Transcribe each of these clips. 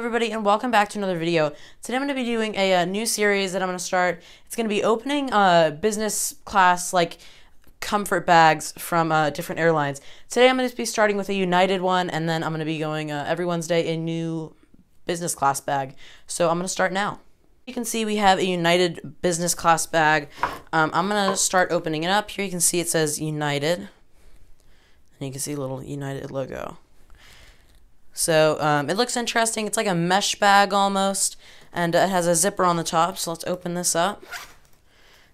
Everybody, and welcome back to another video. Today I'm going to be doing a new series that I'm going to start. It's going to be opening business class comfort bags from different airlines. Today I'm going to be starting with a United one, and then I'm going to be going every Wednesday a new business class bag. So I'm going to start now. You can see we have a United business class bag. I'm going to start opening it up. Here you can see it says United, and you can see a little United logo. So it looks interesting. It's like a mesh bag almost, and it has a zipper on the top. So let's open this up,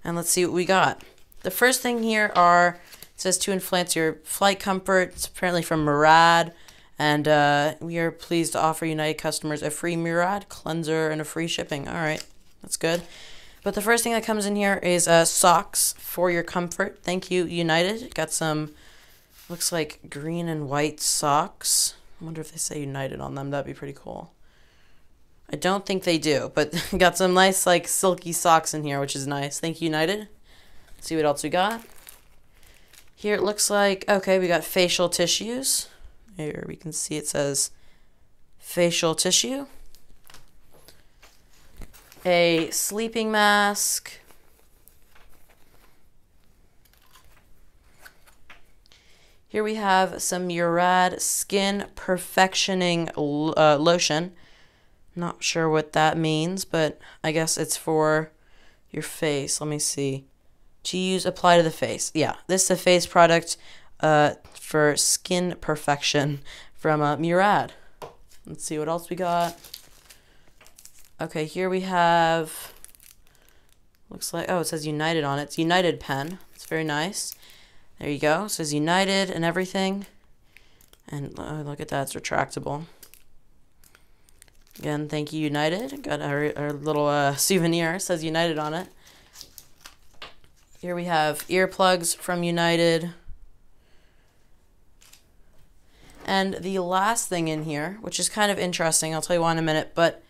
and let's see what we got. The first thing here it says to enhance your flight comfort. It's apparently from Murad, and we are pleased to offer United customers a free Murad cleanser and a free shipping. All right, that's good. But the first thing that comes in here is socks for your comfort. Thank you, United. Got some, looks like green and white socks. I wonder if they say United on them. That'd be pretty cool. I don't think they do, but got some nice silky socks in here, which is nice. Thank you, United. Let's see what else we got. Here it looks like, okay, we got facial tissues. Here we can see it says facial tissue. A sleeping mask. Here we have some Murad Skin Perfectioning Lotion. Not sure what that means, but I guess it's for your face. Let me see. To use, apply to the face. Yeah, this is a face product for skin perfection from Murad. Let's see what else we got. Okay, here we have, looks like, oh, it says United on it. It's United pen. It's very nice. There you go. It says United and everything. And look at that. It's retractable. Again, thank you, United. Got our little souvenir. It says United on it. Here we have earplugs from United. And the last thing in here, which is kind of interesting, I'll tell you why in a minute, but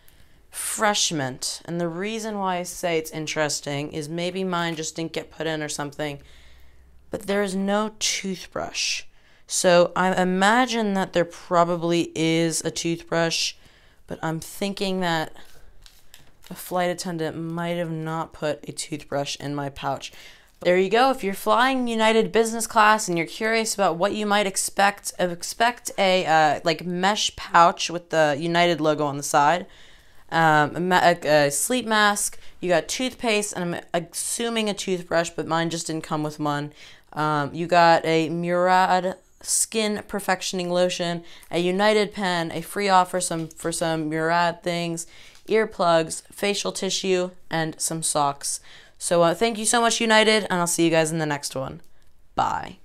fresh mint. And the reason why I say it's interesting is maybe mine just didn't get put in or something. But there is no toothbrush. So I imagine that there probably is a toothbrush, but I'm thinking that a flight attendant might have not put a toothbrush in my pouch. There you go. If you're flying United business class and you're curious about what you might expect a mesh pouch with the United logo on the side, a sleep mask, you got toothpaste, and I'm assuming a toothbrush, but mine just didn't come with one. You got a Murad Skin Perfectioning Lotion, a United pen, a free offer for some Murad things, earplugs, facial tissue, and some socks. So thank you so much, United, and I'll see you guys in the next one. Bye.